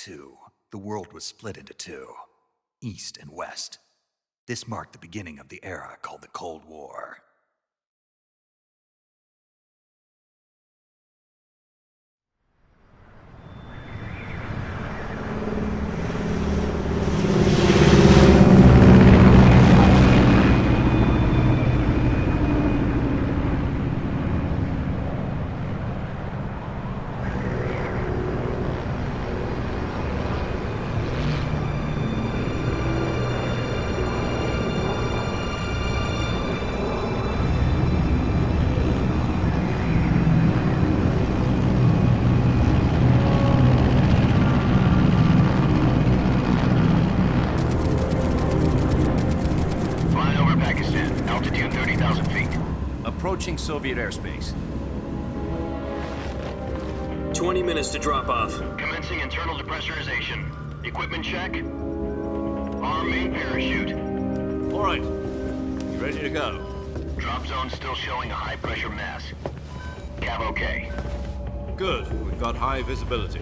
II, the world was split into two, East and West. This marked the beginning of the era called the Cold War. Approaching Soviet airspace. 20 minutes to drop off. Commencing internal depressurization. Equipment check. Arm main parachute. All right. You ready to go? Drop zone still showing a high pressure mass. Cav okay. Good. We've got high visibility.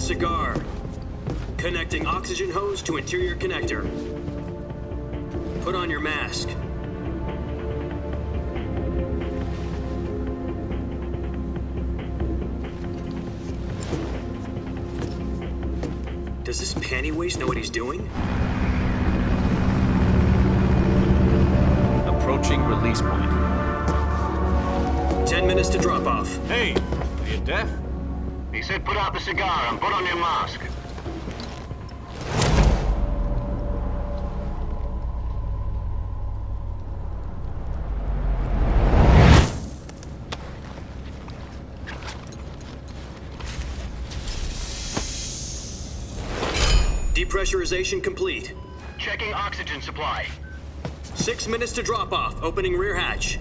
Cigar. Connecting oxygen hose to interior connector. Put on your mask. Does this pantywaist know what he's doing? Approaching release point. 10 minutes to drop off. Hey, are you deaf? He said put out the cigar and put on your mask. Depressurization complete. Checking oxygen supply. 6 minutes to drop off. Opening rear hatch.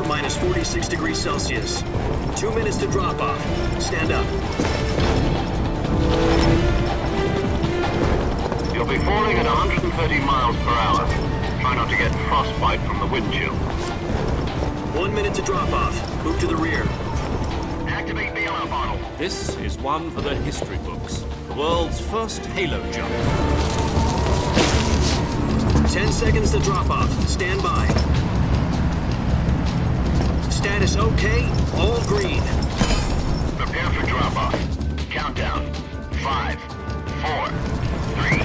Minus 46 degrees Celsius. 2 minutes to drop off. Stand up. You'll be falling at 130 miles per hour. Try not to get frostbite from the wind chill. 1 minute to drop off. Move to the rear. Activate the alarm bottle. This is one for the history books. The world's first halo jump. 10 seconds to drop off. Stand by. Status okay, all green. Prepare for drop-off. Countdown. 5, 4, 3,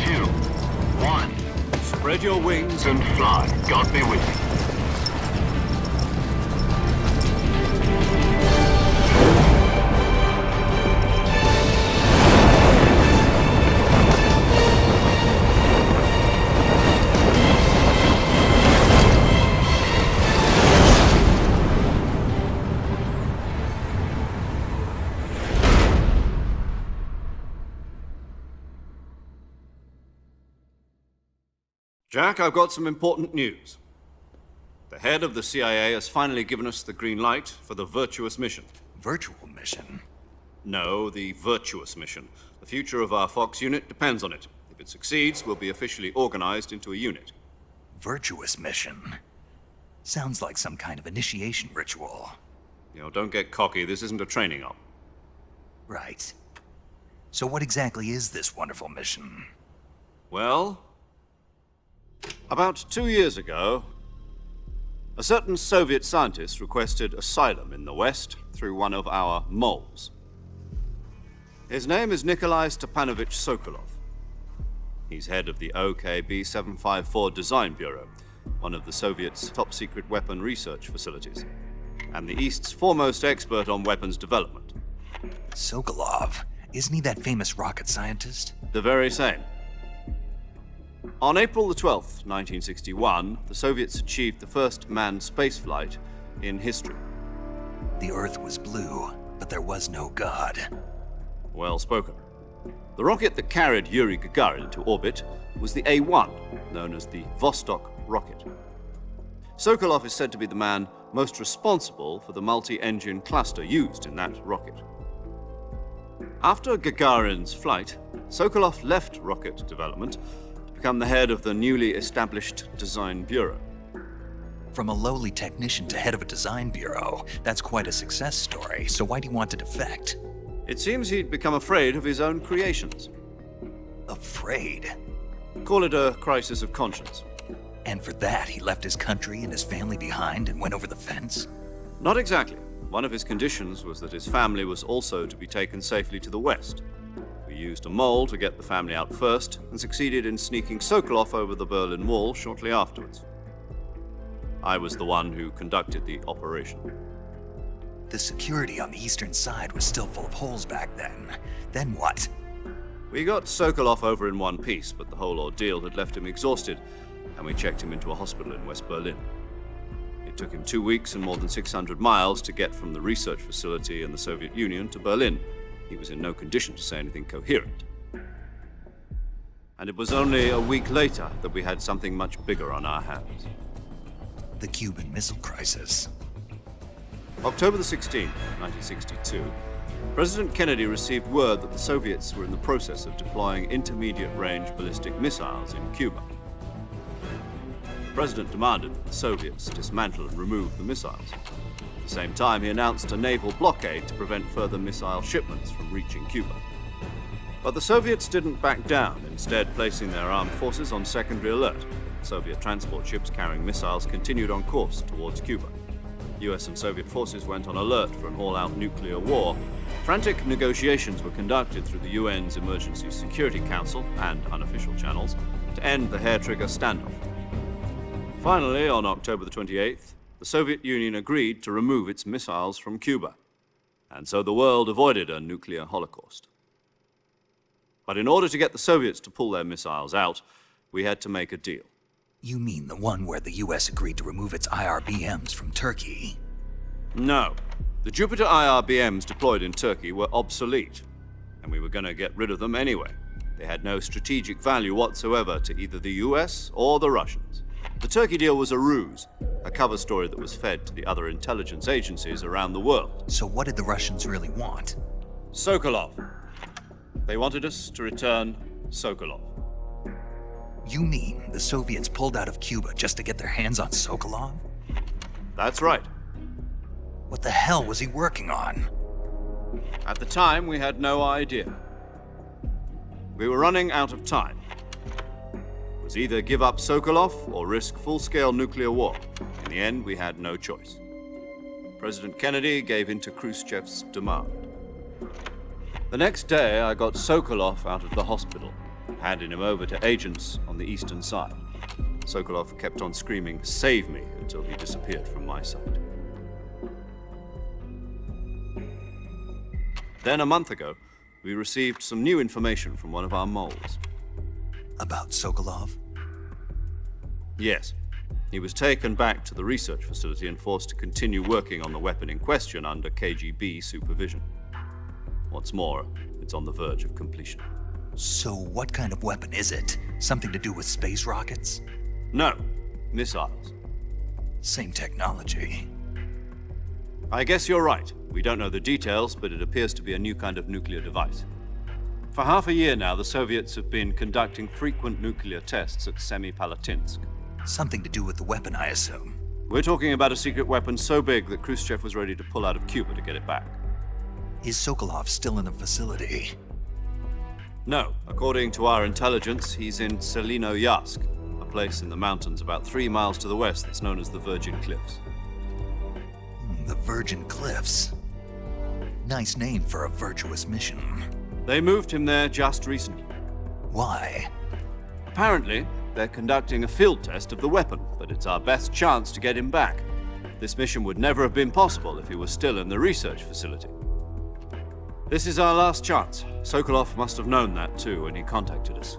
2, 1. Spread your wings And fly. God be with you. Jack, I've got some important news. The head of the CIA has finally given us the green light for the virtuous mission. Virtual mission? No, the virtuous mission. The future of our Fox unit depends on it. If it succeeds, we'll be officially organized into a unit. Virtuous mission? Sounds like some kind of initiation ritual. You know, don't get cocky. This isn't a training op. Right. So what exactly is this wonderful mission? Well, about 2 years ago, a certain Soviet scientist requested asylum in the West through one of our moles. His name is Nikolai Stepanovich Sokolov. He's head of the OKB 754 Design Bureau, one of the Soviets' top-secret weapon research facilities, and the East's foremost expert on weapons development. Sokolov? Isn't he that famous rocket scientist? The very same. On April the 12th, 1961, the Soviets achieved the first manned spaceflight in history. The Earth was blue, but there was no God. Well spoken. The rocket that carried Yuri Gagarin into orbit was the A-1, known as the Vostok rocket. Sokolov is said to be the man most responsible for the multi-engine cluster used in that rocket. After Gagarin's flight, Sokolov left rocket development to become the head of the newly established Design Bureau. From a lowly technician to head of a design bureau, that's quite a success story, so why'd he want to defect? It seems he'd become afraid of his own creations. Afraid? Call it a crisis of conscience. And for that, he left his country and his family behind and went over the fence? Not exactly. One of his conditions was that his family was also to be taken safely to the west. We used a mole to get the family out first and succeeded in sneaking Sokolov over the Berlin Wall shortly afterwards. I was the one who conducted the operation. The security on the eastern side was still full of holes back then. Then what? We got Sokolov over in one piece, but the whole ordeal had left him exhausted, and we checked him into a hospital in West Berlin. It took him 2 weeks and more than 600 miles to get from the research facility in the Soviet Union to Berlin. He was in no condition to say anything coherent. And it was only a week later that we had something much bigger on our hands. The Cuban Missile Crisis. October the 16th, 1962, President Kennedy received word that the Soviets were in the process of deploying intermediate-range ballistic missiles in Cuba. The President demanded that the Soviets dismantle and remove the missiles. At the same time, he announced a naval blockade to prevent further missile shipments from reaching Cuba. But the Soviets didn't back down, instead placing their armed forces on secondary alert. Soviet transport ships carrying missiles continued on course towards Cuba. US and Soviet forces went on alert for an all-out nuclear war. Frantic negotiations were conducted through the UN's Emergency Security Council and unofficial channels to end the hair-trigger standoff. Finally, on October the 28th, the Soviet Union agreed to remove its missiles from Cuba, and so the world avoided a nuclear holocaust. But in order to get the Soviets to pull their missiles out, we had to make a deal. You mean the one where the US agreed to remove its IRBMs from Turkey? No. The Jupiter IRBMs deployed in Turkey were obsolete, and we were going to get rid of them anyway. They had no strategic value whatsoever to either the US or the Russians. The Turkey deal was a ruse, a cover story that was fed to the other intelligence agencies around the world. So what did the Russians really want? Sokolov. They wanted us to return Sokolov. You mean the Soviets pulled out of Cuba just to get their hands on Sokolov? That's right. What the hell was he working on? At the time, we had no idea. We were running out of time. It was either give up Sokolov or risk full-scale nuclear war. In the end, we had no choice. President Kennedy gave in to Khrushchev's demand. The next day, I got Sokolov out of the hospital, handing him over to agents on the eastern side. Sokolov kept on screaming, "Save me," until he disappeared from my sight. Then a month ago, we received some new information from one of our moles. About Sokolov? Yes. He was taken back to the research facility and forced to continue working on the weapon in question under KGB supervision. What's more, it's on the verge of completion. So what kind of weapon is it? Something to do with space rockets? No, missiles. Same technology. I guess you're right. We don't know the details, but it appears to be a new kind of nuclear device. For half a year now, the Soviets have been conducting frequent nuclear tests at Semipalatinsk. Something to do with the weapon, I assume. We're talking about a secret weapon so big that Khrushchev was ready to pull out of Cuba to get it back. Is Sokolov still in the facility? No. According to our intelligence, he's in Selinoyarsk, a place in the mountains about 3 miles to the west that's known as the Virgin Cliffs. The Virgin Cliffs. Nice name for a virtuous mission. They moved him there just recently. Why? Apparently, they're conducting a field test of the weapon, but it's our best chance to get him back. This mission would never have been possible if he was still in the research facility. This is our last chance. Sokolov must have known that too when he contacted us.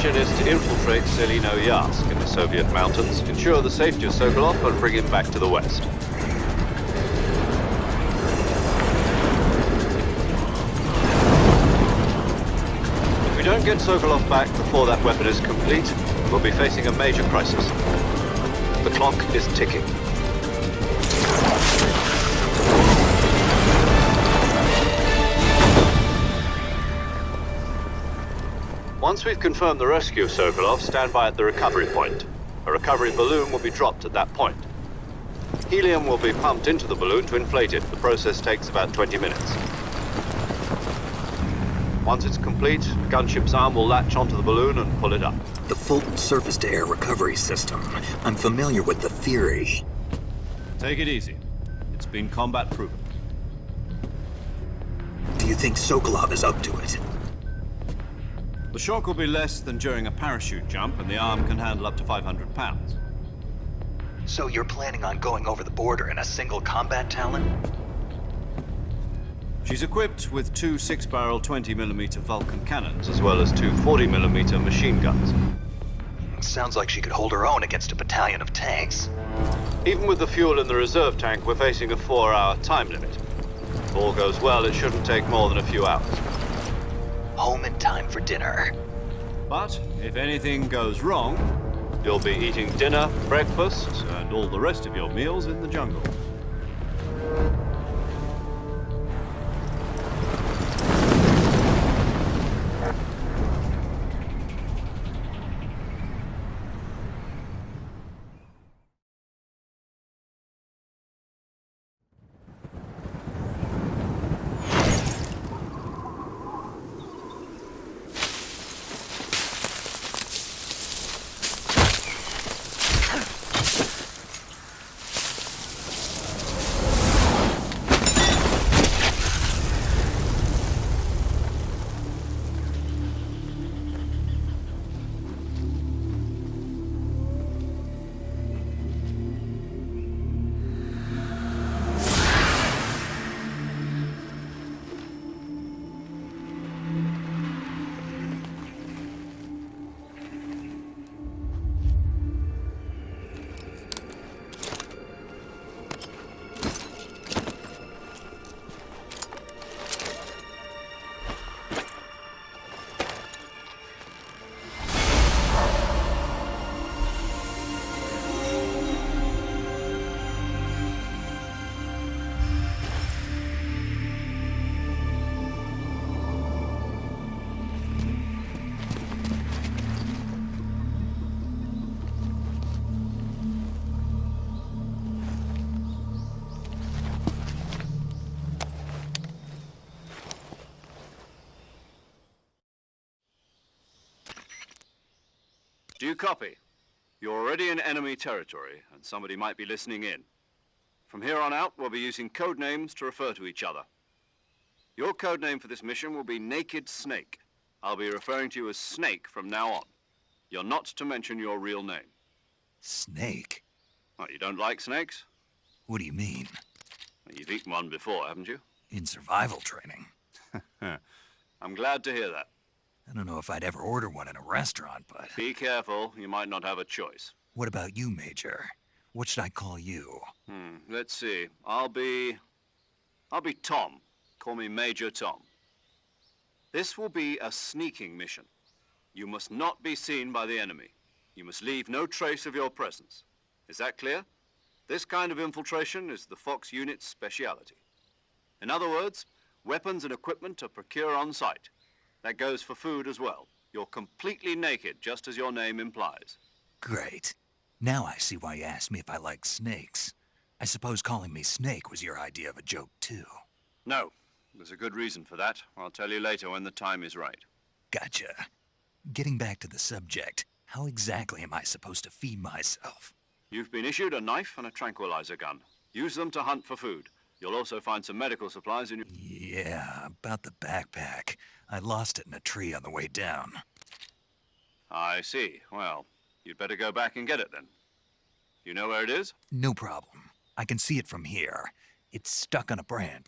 mission is to infiltrate Zelino-Yarsk in the Soviet mountains, ensure the safety of Sokolov, and bring him back to the West. If we don't get Sokolov back before that weapon is complete, we'll be facing a major crisis. The clock is ticking. Once we've confirmed the rescue of Sokolov, stand by at the recovery point. A recovery balloon will be dropped at that point. Helium will be pumped into the balloon to inflate it. The process takes about 20 minutes. Once it's complete, the gunship's arm will latch onto the balloon and pull it up. The Fulton surface-to-air recovery system. I'm familiar with the theory. Take it easy. It's been combat-proven. Do you think Sokolov is up to it? The shock will be less than during a parachute jump, and the arm can handle up to 500 pounds. So you're planning on going over the border in a single combat Talon? She's equipped with two 6-barrel 20mm Vulcan cannons, as well as two 40mm machine guns. Sounds like she could hold her own against a battalion of tanks. Even with the fuel in the reserve tank, we're facing a 4-hour time limit. If all goes well, it shouldn't take more than a few hours. Home in time for dinner. But if anything goes wrong, you'll be eating dinner, breakfast, and all the rest of your meals in the jungle. Do you copy? You're already in enemy territory, and somebody might be listening in. From here on out, we'll be using code names to refer to each other. Your code name for this mission will be Naked Snake. I'll be referring to you as Snake from now on. You're not to mention your real name. Snake? Oh, you don't like snakes? What do you mean? Well, you've eaten one before, haven't you? In survival training. I'm glad to hear that. I don't know if I'd ever order one in a restaurant, but... Be careful, you might not have a choice. What about you, Major? What should I call you? Let's see. I'll be Tom. Call me Major Tom. This will be a sneaking mission. You must not be seen by the enemy. You must leave no trace of your presence. Is that clear? This kind of infiltration is the Fox unit's speciality. In other words, weapons and equipment are procured on site. That goes for food as well. You're completely naked, just as your name implies. Great. Now I see why you asked me if I like snakes. I suppose calling me Snake was your idea of a joke, too. No. There's a good reason for that. I'll tell you later when the time is right. Gotcha. Getting back to the subject, how exactly am I supposed to feed myself? You've been issued a knife and a tranquilizer gun. Use them to hunt for food. You'll also find some medical supplies in your... Yeah, about the backpack. I lost it in a tree on the way down. I see. Well, you'd better go back and get it then. You know where it is? No problem. I can see it from here. It's stuck on a branch.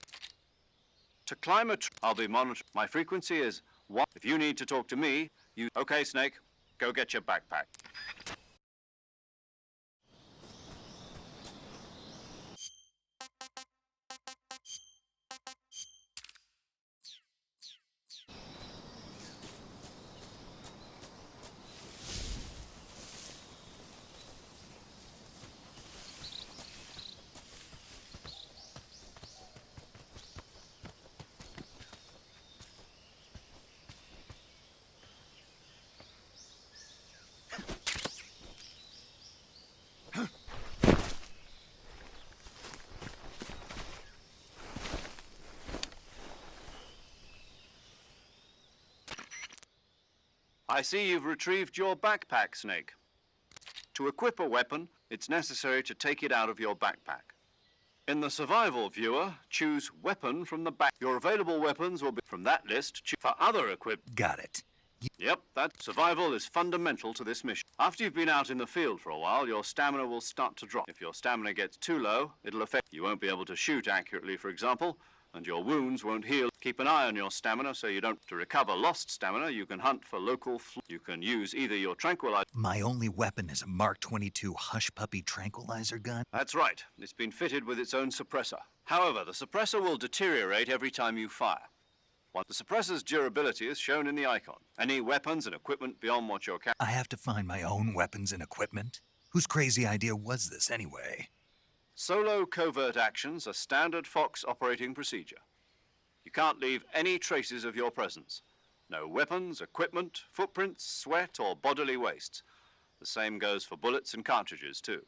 To climb I'll be monitoring. My frequency is 1. If you need to talk to me, you... Okay, Snake. Go get your backpack. I see you've retrieved your backpack, Snake. To equip a weapon, it's necessary to take it out of your backpack. In the survival viewer, choose weapon from the back. Your available weapons will be from that list. For other equip. Got it. Yep, that survival is fundamental to this mission. After you've been out in the field for a while, your stamina will start to drop. If your stamina gets too low, it'll affect you. Won't be able to shoot accurately, for example, and your wounds won't heal. Keep an eye on your stamina so you don't. To recover lost stamina, you can hunt for local. You can use either your tranquilizer. My only weapon is a Mark 22 Hush Puppy tranquilizer gun? That's right. It's been fitted with its own suppressor. However, the suppressor will deteriorate every time you fire. The suppressor's durability is shown in the icon. Any weapons and equipment beyond what you're carrying. I have to find my own weapons and equipment? Whose crazy idea was this anyway? Solo covert actions are standard Fox operating procedure. You can't leave any traces of your presence. No weapons, equipment, footprints, sweat, or bodily wastes. The same goes for bullets and cartridges, too.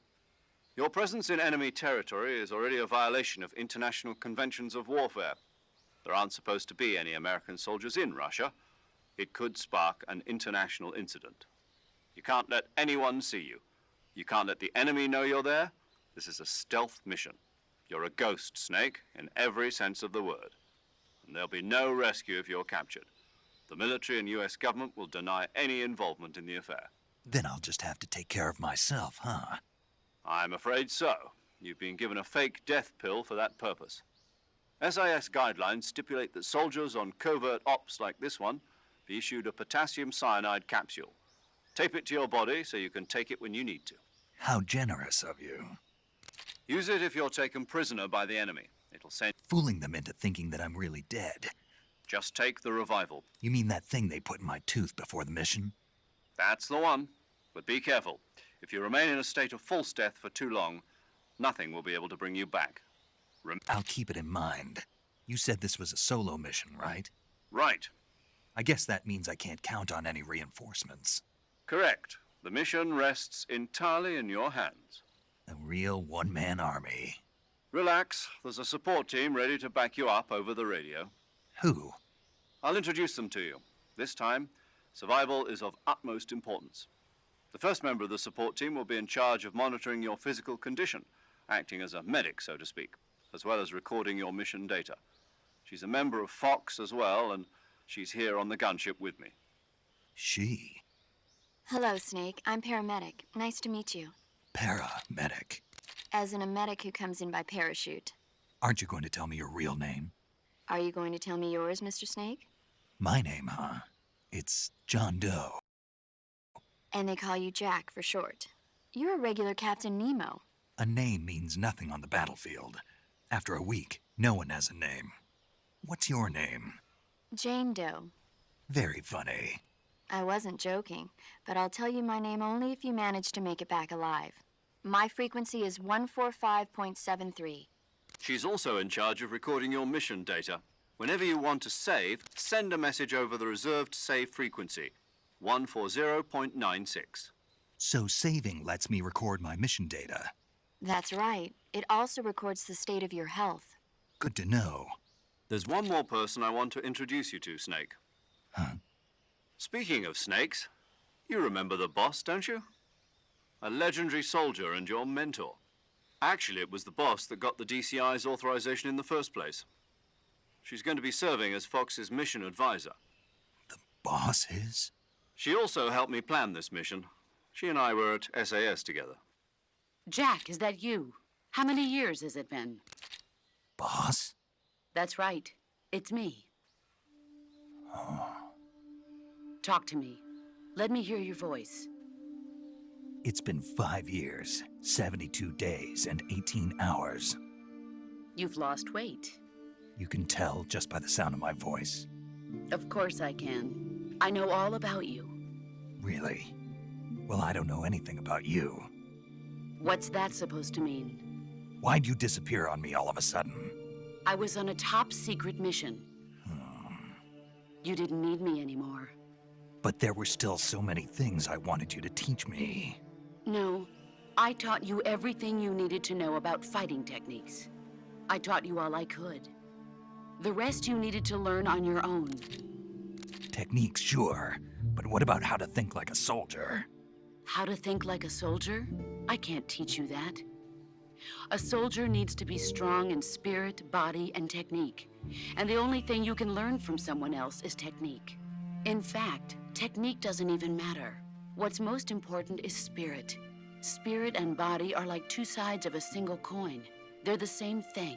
Your presence in enemy territory is already a violation of international conventions of warfare. There aren't supposed to be any American soldiers in Russia. It could spark an international incident. You can't let anyone see you. You can't let the enemy know you're there. This is a stealth mission. You're a ghost, Snake, in every sense of the word. And there'll be no rescue if you're captured. The military and US government will deny any involvement in the affair. Then I'll just have to take care of myself, huh? I'm afraid so. You've been given a fake death pill for that purpose. SIS guidelines stipulate that soldiers on covert ops like this one be issued a potassium cyanide capsule. Tape it to your body so you can take it when you need to. How generous of you. Use it if you're taken prisoner by the enemy. It'll send... Fooling them into thinking that I'm really dead. Just take the revival. You mean that thing they put in my tooth before the mission? That's the one. But be careful. If you remain in a state of false death for too long, nothing will be able to bring you back. I'll keep it in mind. You said this was a solo mission, right? Right. I guess that means I can't count on any reinforcements. Correct. The mission rests entirely in your hands. A real one-man army. Relax. There's a support team ready to back you up over the radio. Who? I'll introduce them to you. This time, survival is of utmost importance. The first member of the support team will be in charge of monitoring your physical condition, acting as a medic, so to speak, as well as recording your mission data. She's a member of Fox as well, and she's here on the gunship with me. She? Hello, Snake. I'm paramedic. Nice to meet you. Paramedic. As in a medic who comes in by parachute. Aren't you going to tell me your real name? Are you going to tell me yours, Mr. Snake? My name, huh? It's John Doe. And they call you Jack for short. You're a regular Captain Nemo. A name means nothing on the battlefield. After a week, no one has a name. What's your name? Jane Doe. Very funny. I wasn't joking, but I'll tell you my name only if you manage to make it back alive. My frequency is 145.73. She's also in charge of recording your mission data. Whenever you want to save, send a message over the reserved save frequency, 140.96. So saving lets me record my mission data. That's right. It also records the state of your health. Good to know. There's one more person I want to introduce you to, Snake. Huh? Speaking of snakes, you remember the boss, don't you? A legendary soldier and your mentor. Actually, it was the boss that got the DCI's authorization in the first place. She's going to be serving as Fox's mission advisor. The boss is? She also helped me plan this mission. She and I were at SAS together. Jack, is that you? How many years has it been? Boss? That's right. It's me. Oh. Talk to me. Let me hear your voice. It's been 5 years, 72 days, and 18 hours. You've lost weight. You can tell just by the sound of my voice. Of course I can. I know all about you. Really? Well, I don't know anything about you. What's that supposed to mean? Why'd you disappear on me all of a sudden? I was on a top-secret mission. You didn't need me anymore. But there were still so many things I wanted you to teach me. No, I taught you everything you needed to know about fighting techniques. I taught you all I could. The rest you needed to learn on your own. Techniques, sure. But what about how to think like a soldier? How to think like a soldier? I can't teach you that. A soldier needs to be strong in spirit, body, and technique. And the only thing you can learn from someone else is technique. In fact, technique doesn't even matter. What's most important is spirit. Spirit and body are like two sides of a single coin. They're the same thing.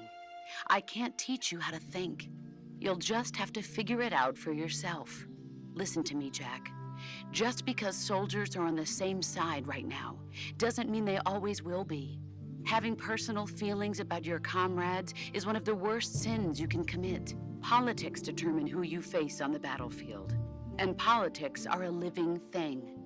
I can't teach you how to think. You'll just have to figure it out for yourself. Listen to me, Jack. Just because soldiers are on the same side right now doesn't mean they always will be. Having personal feelings about your comrades is one of the worst sins you can commit. Politics determine who you face on the battlefield. And politics are a living thing.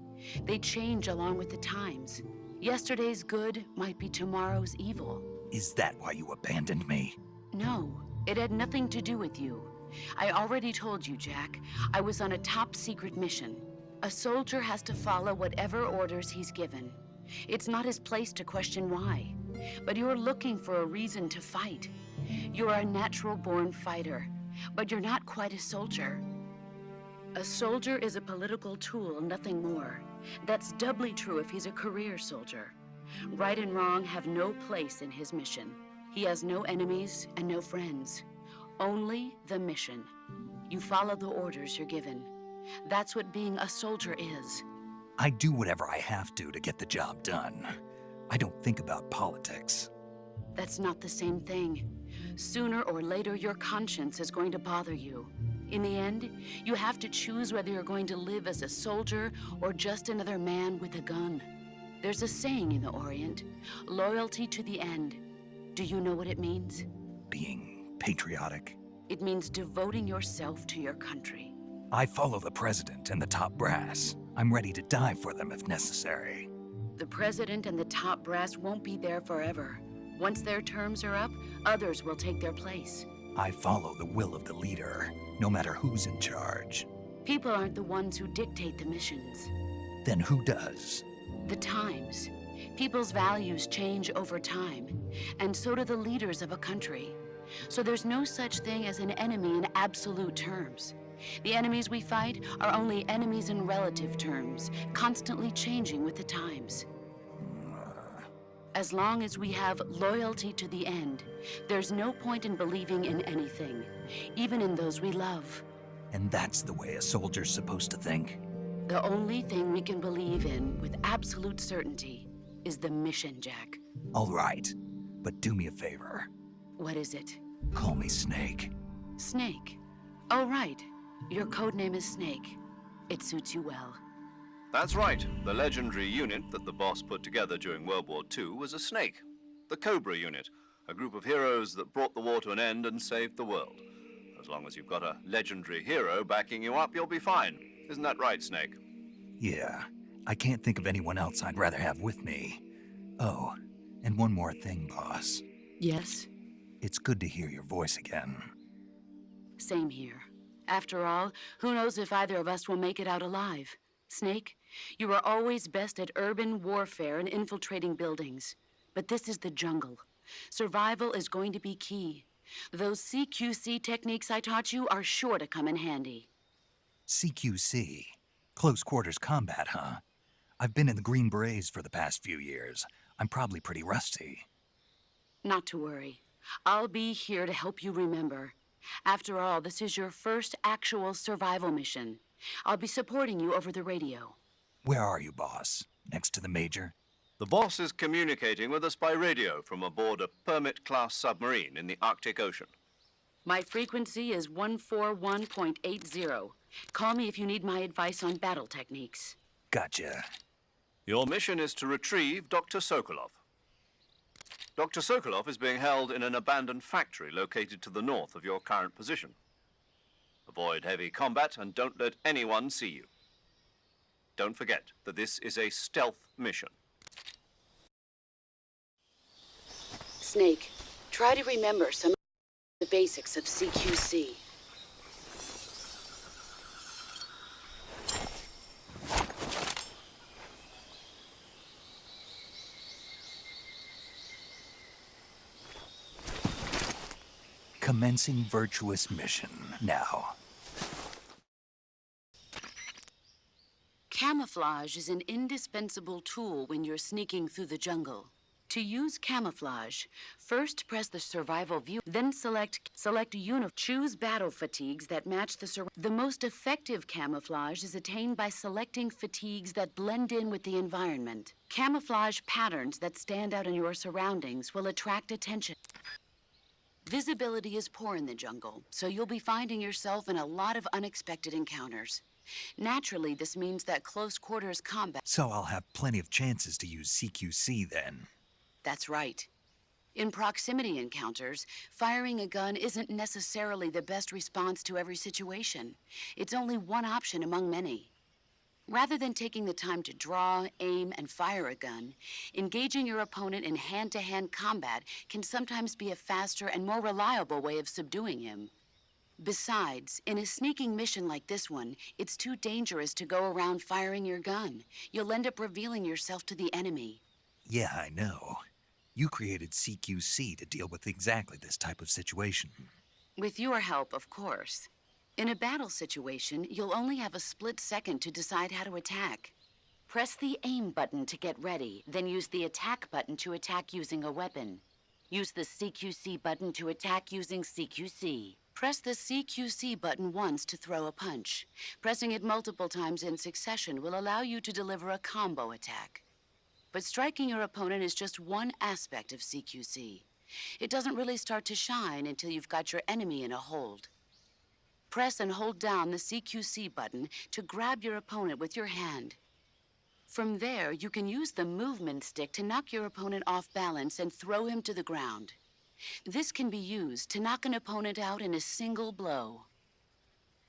They change along with the times. Yesterday's good might be tomorrow's evil. Is that why you abandoned me? No, it had nothing to do with you. I already told you, Jack. I was on a top-secret mission. A soldier has to follow whatever orders he's given. It's not his place to question why. But you're looking for a reason to fight. You're a natural-born fighter, but you're not quite a soldier. A soldier is a political tool, nothing more. That's doubly true if he's a career soldier. Right and wrong have no place in his mission. He has no enemies and no friends. Only the mission. You follow the orders you're given. That's what being a soldier is. I do whatever I have to get the job done. I don't think about politics. That's not the same thing. Sooner or later, your conscience is going to bother you. In the end, you have to choose whether you're going to live as a soldier or just another man with a gun. There's a saying in the Orient, loyalty to the end. Do you know what it means? Being patriotic. It means devoting yourself to your country. I follow the president and the top brass. I'm ready to die for them if necessary. The president and the top brass won't be there forever. Once their terms are up, others will take their place. I follow the will of the leader, no matter who's in charge. People aren't the ones who dictate the missions. Then who does? The times. People's values change over time, and so do the leaders of a country. So there's no such thing as an enemy in absolute terms. The enemies we fight are only enemies in relative terms, constantly changing with the times. As long as we have loyalty to the end, there's no point in believing in anything, even in those we love. And that's the way a soldier's supposed to think? The only thing we can believe in with absolute certainty is the mission, Jack. All right, but do me a favor. What is it? Call me Snake. Snake. Oh, right. Your codename is Snake. It suits you well. That's right. The legendary unit that the boss put together during World War II was a snake. The Cobra unit, a group of heroes that brought the war to an end and saved the world. As long as you've got a legendary hero backing you up, you'll be fine. Isn't that right, Snake? Yeah, I can't think of anyone else I'd rather have with me. Oh, and one more thing, boss. Yes? It's good to hear your voice again. Same here. After all, who knows if either of us will make it out alive? Snake, you are always best at urban warfare and infiltrating buildings. But this is the jungle. Survival is going to be key. Those CQC techniques I taught you are sure to come in handy. CQC? Close quarters combat, huh? I've been in the Green Berets for the past few years. I'm probably pretty rusty. Not to worry. I'll be here to help you remember. After all, this is your first actual survival mission. I'll be supporting you over the radio. Where are you, boss? Next to the Major? The boss is communicating with us by radio from aboard a Permit-class submarine in the Arctic Ocean. My frequency is 141.80. Call me if you need my advice on battle techniques. Gotcha. Your mission is to retrieve Dr. Sokolov. Dr. Sokolov is being held in an abandoned factory located to the north of your current position. Avoid heavy combat and don't let anyone see you. Don't forget that this is a stealth mission. Snake, try to remember some of the basics of CQC. Commencing virtuous mission now. Camouflage is an indispensable tool when you're sneaking through the jungle. To use camouflage, first press the survival view, then select choose battle fatigues that match the most effective camouflage is attained by selecting fatigues that blend in with the environment. Camouflage patterns that stand out in your surroundings will attract attention. Visibility is poor in the jungle, so you'll be finding yourself in a lot of unexpected encounters. Naturally, this means that close quarters combat... So I'll have plenty of chances to use CQC then. That's right. In proximity encounters, firing a gun isn't necessarily the best response to every situation. It's only one option among many. Rather than taking the time to draw, aim, and fire a gun, engaging your opponent in hand-to-hand combat can sometimes be a faster and more reliable way of subduing him. Besides, in a sneaking mission like this one, it's too dangerous to go around firing your gun. You'll end up revealing yourself to the enemy. Yeah, I know. You created CQC to deal with exactly this type of situation. With your help, of course. In a battle situation, you'll only have a split second to decide how to attack. Press the aim button to get ready, then use the attack button to attack using a weapon. Use the CQC button to attack using CQC. Press the CQC button once to throw a punch. Pressing it multiple times in succession will allow you to deliver a combo attack. But striking your opponent is just one aspect of CQC. It doesn't really start to shine until you've got your enemy in a hold. Press and hold down the CQC button to grab your opponent with your hand. From there, you can use the movement stick to knock your opponent off balance and throw him to the ground. This can be used to knock an opponent out in a single blow.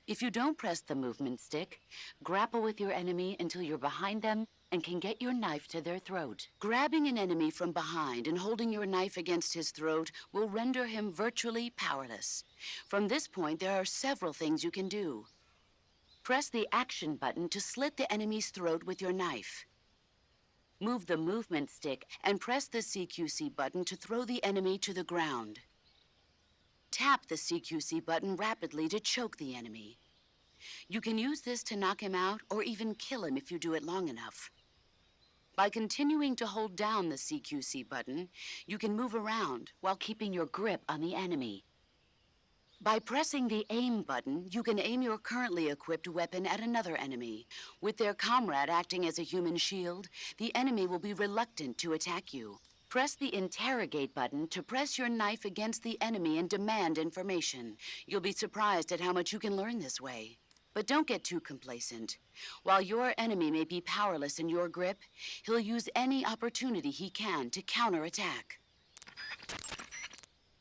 If you don't press the movement stick, grapple with your enemy until you're behind them and can get your knife to their throat. Grabbing an enemy from behind and holding your knife against his throat will render him virtually powerless. From this point, there are several things you can do. Press the action button to slit the enemy's throat with your knife. Move the movement stick and press the CQC button to throw the enemy to the ground. Tap the CQC button rapidly to choke the enemy. You can use this to knock him out or even kill him if you do it long enough. By continuing to hold down the CQC button, you can move around while keeping your grip on the enemy. By pressing the aim button, you can aim your currently equipped weapon at another enemy. With their comrade acting as a human shield, the enemy will be reluctant to attack you. Press the interrogate button to press your knife against the enemy and demand information. You'll be surprised at how much you can learn this way. But don't get too complacent. While your enemy may be powerless in your grip, he'll use any opportunity he can to counterattack.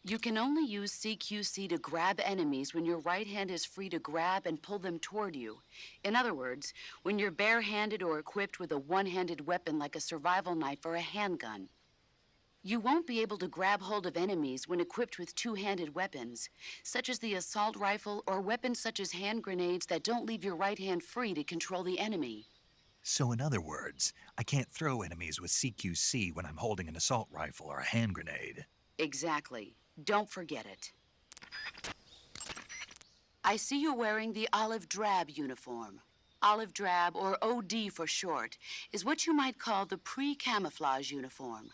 You can only use CQC to grab enemies when your right hand is free to grab and pull them toward you. In other words, when you're barehanded or equipped with a one-handed weapon like a survival knife or a handgun. You won't be able to grab hold of enemies when equipped with two-handed weapons, such as the assault rifle or weapons such as hand grenades that don't leave your right hand free to control the enemy. So in other words, I can't throw enemies with CQC when I'm holding an assault rifle or a hand grenade. Exactly. Don't forget it. I see you wearing the olive drab uniform. Olive drab, or OD for short, is what you might call the pre-camouflage uniform.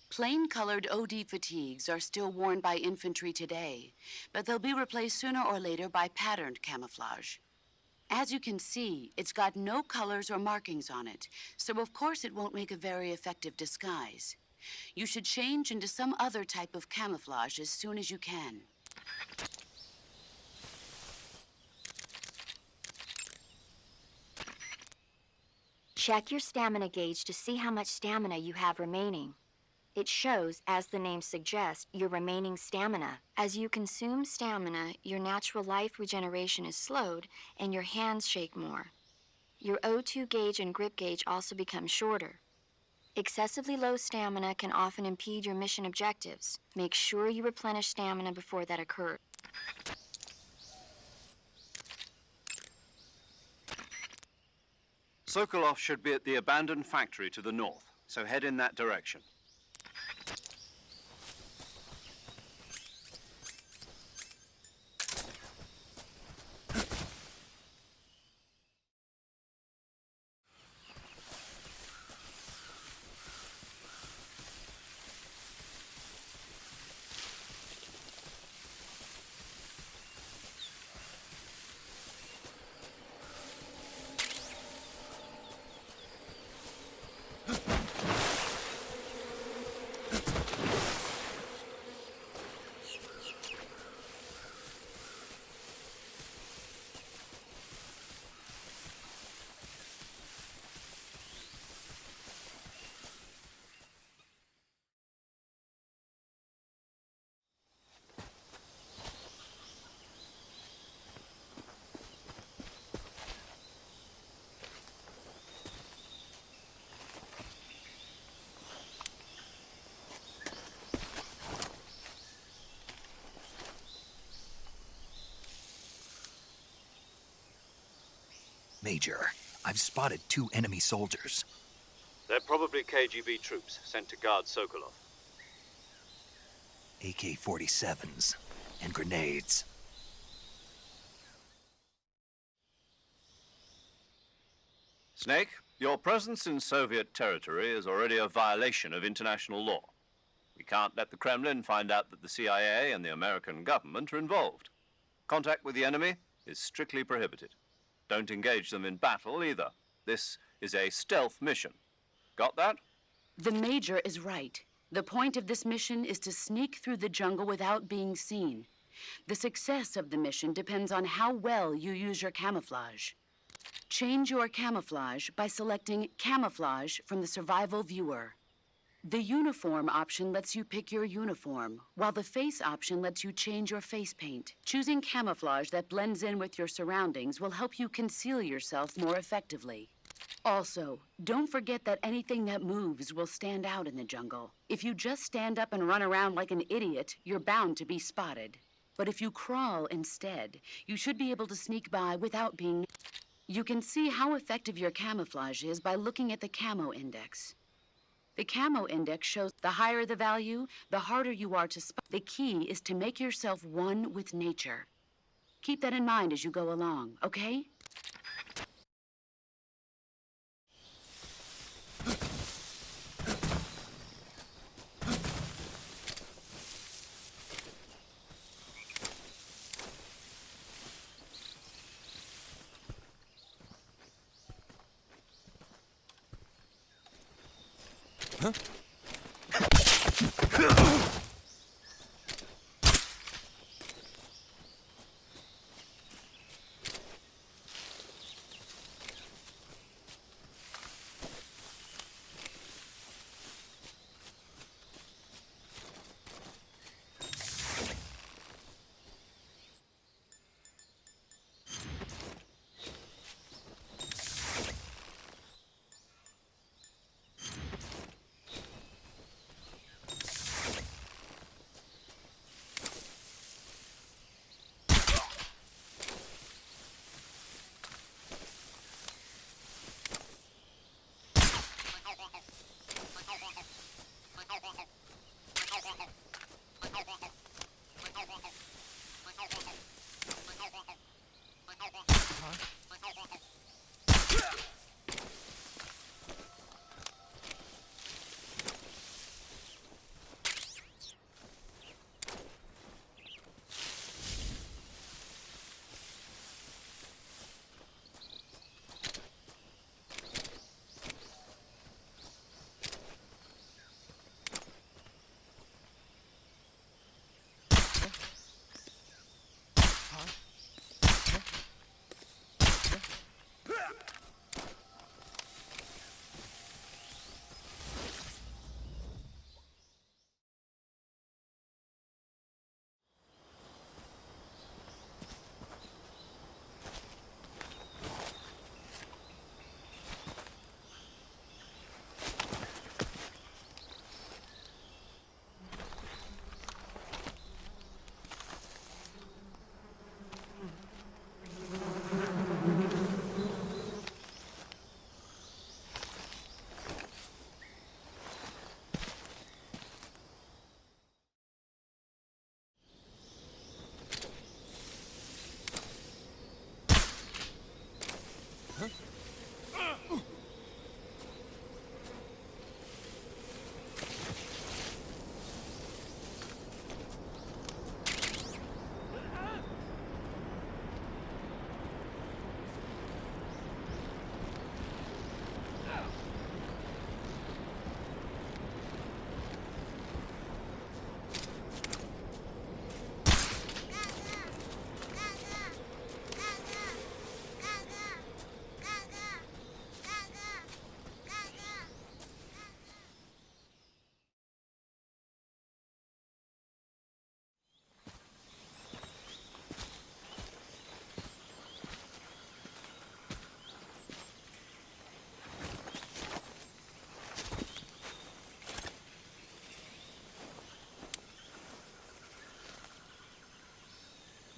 Plain-colored OD fatigues are still worn by infantry today, but they'll be replaced sooner or later by patterned camouflage. As you can see, it's got no colors or markings on it, so of course it won't make a very effective disguise. You should change into some other type of camouflage as soon as you can. Check your stamina gauge to see how much stamina you have remaining. It shows, as the name suggests, your remaining stamina. As you consume stamina, your natural life regeneration is slowed and your hands shake more. Your O2 gauge and grip gauge also become shorter. Excessively low stamina can often impede your mission objectives. Make sure you replenish stamina before that occurs. Sokolov should be at the abandoned factory to the north, so head in that direction. Major, I've spotted 2 enemy soldiers. They're probably KGB troops sent to guard Sokolov. AK-47s and grenades. Snake, your presence in Soviet territory is already a violation of international law. We can't let the Kremlin find out that the CIA and the American government are involved. Contact with the enemy is strictly prohibited. Don't engage them in battle either. This is a stealth mission. Got that? The Major is right. The point of this mission is to sneak through the jungle without being seen. The success of the mission depends on how well you use your camouflage. Change your camouflage by selecting Camouflage from the Survival Viewer. The Uniform option lets you pick your uniform, while the Face option lets you change your face paint. Choosing camouflage that blends in with your surroundings will help you conceal yourself more effectively. Also, don't forget that anything that moves will stand out in the jungle. If you just stand up and run around like an idiot, you're bound to be spotted. But if you crawl instead, you should be able to sneak by without being... You can see how effective your camouflage is by looking at the camo index. The camo index shows the higher the value, the harder you are to spot. The key is to make yourself one with nature. Keep that in mind as you go along, okay?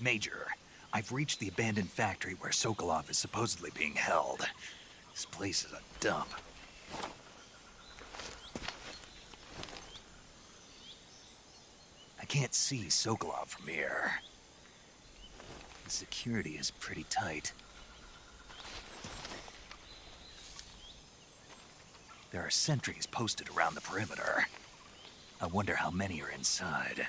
Major, I've reached the abandoned factory where Sokolov is supposedly being held. This place is a dump. I can't see Sokolov from here. The security is pretty tight. There are sentries posted around the perimeter. I wonder how many are inside.